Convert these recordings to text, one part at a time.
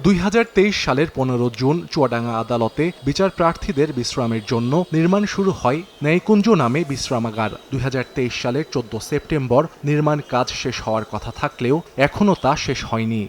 2023 সালের 15 জুন চুয়াডাঙ্গা আদালতে বিচার প্রার্থীদের বিশ্রামের জন্য নির্মাণ শুরু হয় ন্যায়কুঞ্জ নামে বিশ্রামাগার। 2023 সালের 14 সেপ্টেম্বর নির্মাণ কাজ শেষ হওয়ার কথা থাকলেও এখনও তা শেষ হয়নি।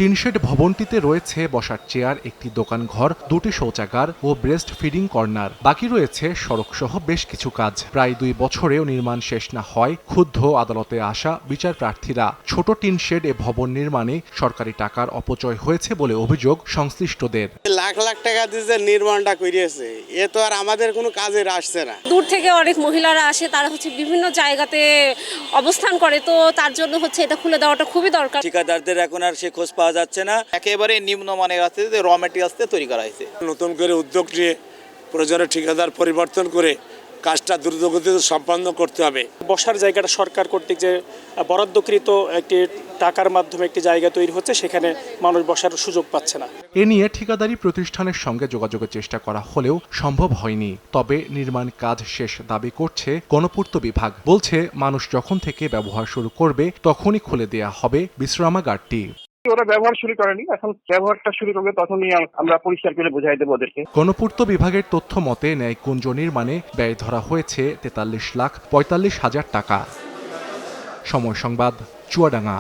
টিনশেড ভবনটিতে রয়েছে বসার চেয়ার, একটি দোকান ঘর, দুটি শৌচাগার ও ব্রেস্ট ফিডিং কর্নার। বাকি রয়েছে সড়কসহ বেশ কিছু কাজ। প্রায় 2 বছরেও নির্মাণ শেষ না হয় ক্ষুব্ধ আদালতে আসা বিচার প্রার্থীরা। ছোট টিনশেড এ ভবন নির্মাণে সরকারি টাকার অপচয় হয়েছে বলে অভিযোগ সংশ্লিষ্টদের। লাখ লাখ টাকা দিয়ে নির্মাণটা করিয়েছে, এ তো আর আমাদের কোনো কাজে আসছে না। দূর থেকে অনেক মহিলারা আসে, তারা বিভিন্ন জায়গাতে অবস্থান করে, তো তার জন্য এটা খুলে দেওয়াটা খুবই দরকার। ঠিকাদারদের এখন আর সে খোঁজ পাওয়া যাচ্ছে না। একেবারে নিম্নমানের আছে যে র ম্যাটেরিয়ালস দিয়ে তৈরি করা হয়েছে। নতুন করে উদ্যোগ নিয়ে প্রয়োজনে ঠিকাদার পরিবর্তন করে কাজটা দ্রুতগতিতে সম্পন্ন করতে হবে। বসার জায়গাটা সরকার কর্তৃক যে বরাদ্দকৃত একটি টাকার মাধ্যমে একটি জায়গা তৈরি হচ্ছে, সেখানে মানুষ বসার সুযোগ পাচ্ছে না। এ নিয়ে ঠিকাদারি প্রতিষ্ঠানের সঙ্গে যোগাযোগের চেষ্টা করা হলেও সম্ভব হয়নি। তবে নির্মাণ কাজ শেষ দাবি করছে গণপূর্ত বিভাগ। বলছে মানুষ যখন থেকে ব্যবহার শুরু করবে তখনই খুলে দেয়া হবে বিশ্রামাগারটি। ওরা ব্যবহার শুরু করেনি, এখন ব্যবহারটা শুরু করবে, তখনই আমরা পরিষ্কার করে বোঝাই দেবো ওদেরকে। গণপূর্ত বিভাগের তথ্য মতে ন্যায়কুঞ্জ নির্মাণে ব্যয় ধরা হয়েছে 43,45,000 টাকা। সময় সংবাদ, চুয়াডাঙ্গা।